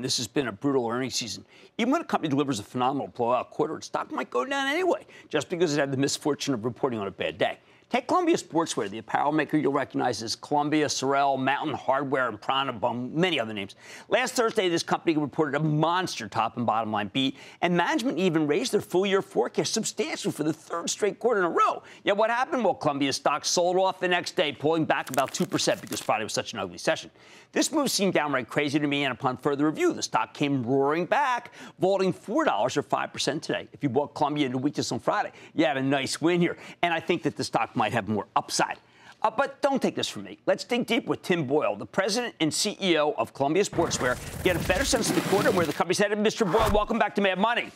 man, this has been a brutal earnings season. Even when a company delivers a phenomenal blowout quarter, its stock might go down anyway, just because it had the misfortune of reporting on a bad day. Take Columbia Sportswear, the apparel maker you'll recognize as Columbia, Sorel, Mountain Hardwear, and Prana, among many other names. Last Thursday, this company reported a monster top and bottom line beat, and management even raised their full-year forecast substantially for the third straight quarter in a row. Yet what happened? Well, Columbia's stock sold off the next day, pulling back about 2% because Friday was such an ugly session. This move seemed downright crazy to me, and upon further review, the stock came roaring back, vaulting $4 or 5% today. If you bought Columbia into weakness on Friday, you had a nice win here, and I think that the stock might have more upside. But don't take this from me. Let's dig deep with Tim Boyle, the president and CEO of Columbia Sportswear, get a better sense of the quarter and where the company's headed. Mr. Boyle, welcome back to Mad Money.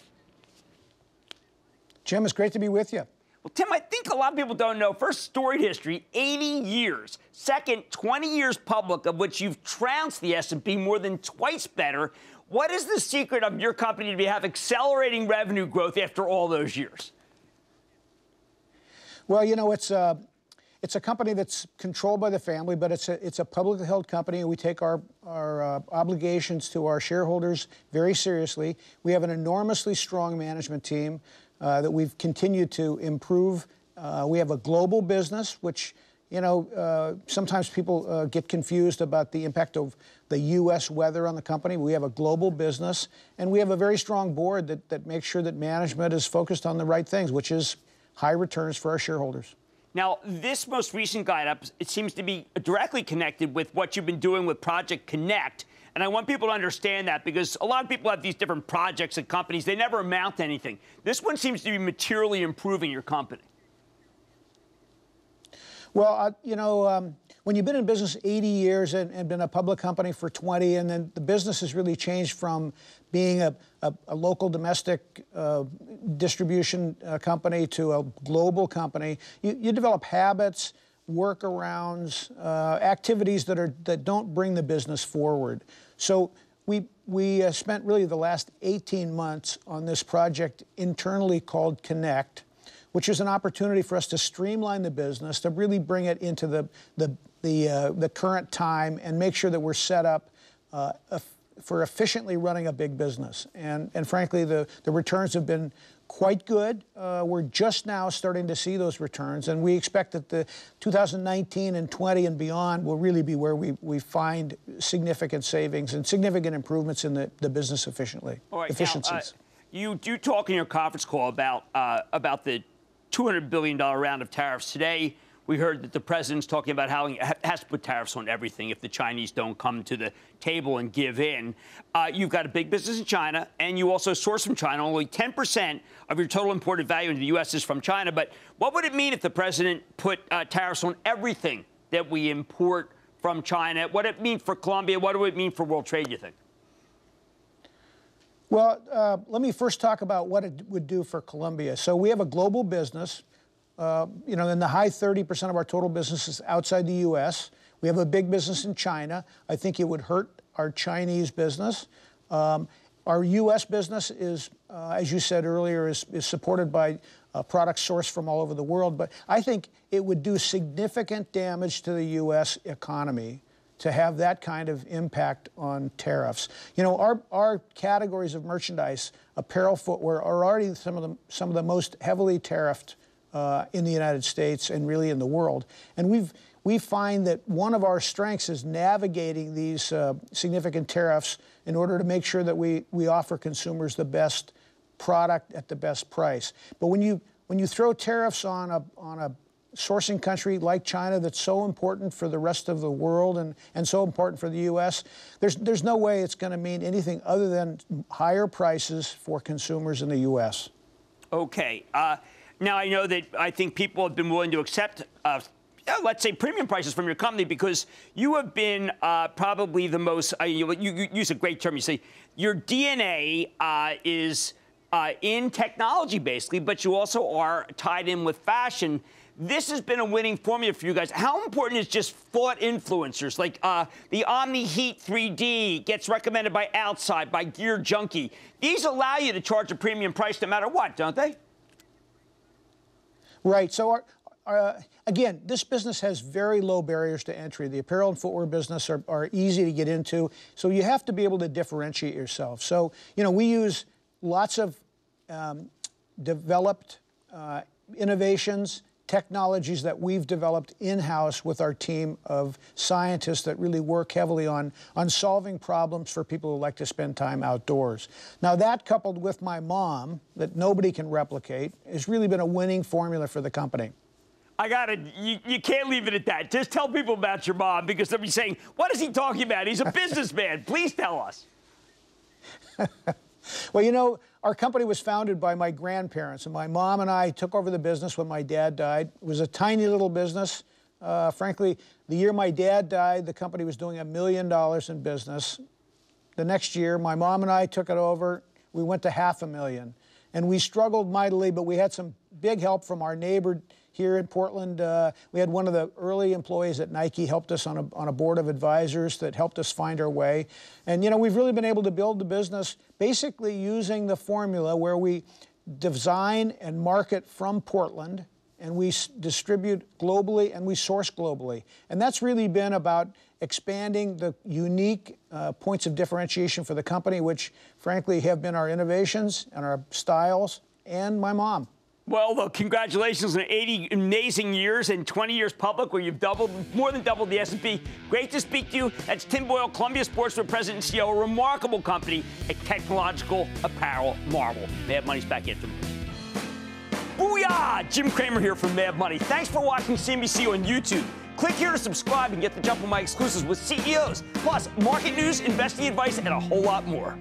Jim, it's great to be with you. Well, Tim, I think a lot of people don't know. First, storied history, 80 years. Second, 20 years public, of which you've trounced the S&P more than twice better. What is the secret of your company to have accelerating revenue growth after all those years? Well, you know, it's a company that's controlled by the family, but it's a publicly held company, and we take our obligations to our shareholders very seriously. We have an enormously strong management team that we've continued to improve. We have a global business, which, you know, sometimes people get confused about the impact of the U.S. weather on the company. We have a global business, and we have a very strong board that makes sure that management is focused on the right things, which is high returns for our shareholders. Now, this most recent guide up, it seems to be directly connected with what you've been doing with Project Connect. And I want people to understand that, because a lot of people have these different projects and companies. They never amount to anything. This one seems to be materially improving your company. Well, you know, when you've been in business 80 years and been a public company for 20, and then the business has really changed from being a local domestic distribution company to a global company, you develop habits, workarounds, activities that don't bring the business forward. So we spent really the last 18 months on this project internally called Connect, which is an opportunity for us to streamline the business, to really bring it into the current time and make sure that we're set up for efficiently running a big business. And frankly, the returns have been quite good. We're just now starting to see those returns, and we expect that the 2019 and 20 and beyond will really be where we find significant savings and significant improvements in the business efficiencies. Now, you do talk in your conference call about the $200 billion round of tariffs. Today, we heard that the president's talking about how he has to put tariffs on everything if the Chinese don't come to the table and give in. You've got a big business in China, and you also source from China. Only 10% of your total imported value into the U.S. is from China. But what would it mean if the president put tariffs on everything that we import from China? What would it mean for Colombia? What would it mean for world trade, you think? Well, let me first talk about what it would do for Colombia. So we have a global business. You know, in the high 30% of our total business is outside the U.S. We have a big business in China. I think it would hurt our Chinese business. Our U.S. business is, as you said earlier, is supported by products sourced from all over the world. But I think it would do significant damage to the U.S. economy to have that kind of impact on tariffs. You know, our categories of merchandise, apparel, footwear, are already some of the most heavily tariffed in the United States and really in the world. And we find that one of our strengths is navigating these significant tariffs in order to make sure that we offer consumers the best product at the best price. But when you throw tariffs on a sourcing country like China that's so important for the rest of the world and so important for the U.S., there's no way it's going to mean anything other than higher prices for consumers in the U.S. Okay. Now, I know that I think people have been willing to accept, let's say, premium prices from your company because you have been probably the most, you use a great term, you say your DNA is in technology, basically, but you also are tied in with fashion. This has been a winning formula for you guys. How important is just thought influencers like the Omni Heat 3D gets recommended by Outside, by Gear Junkie? These allow you to charge a premium price no matter what, don't they? Right. So again, this business has very low barriers to entry. The apparel and footwear business are easy to get into, so you have to be able to differentiate yourself. So, we use lots of developed innovations, technologies that we've developed in-house with our team of scientists that really work heavily on solving problems for people who like to spend time outdoors. Now, that coupled with my mom, that nobody can replicate, has really been a winning formula for the company. I got it. You can't leave it at that. Just tell people about your mom, because they'll be saying, what is he talking about? He's a businessman. Please tell us. Well, our company was founded by my grandparents, and my mom and I took over the business when my dad died. It was a tiny little business. Frankly, the year my dad died, the company was doing $1 million in business. The next year, my mom and I took it over. We went to $500,000. And we struggled mightily, but we had some big help from our neighbor here in Portland. We had one of the early employees at Nike helped us on a board of advisors that helped us find our way. And, we've really been able to build the business basically using the formula where we design and market from Portland, and we distribute globally, and we source globally. And that's really been about expanding the unique points of differentiation for the company, which, frankly, have been our innovations and our styles and my mom. Well, look, congratulations on 80 amazing years and 20 years public, where you've more than doubled the S&P. Great to speak to you. That's Tim Boyle, Columbia Sportswear President and CEO, a remarkable company, a technological apparel marvel. Mad Money's back into them. Booyah! Jim Cramer here from Mad Money. Thanks for watching CNBC on YouTube. Click here to subscribe and get the jump on my exclusives with CEOs, plus market news, investing advice, and a whole lot more.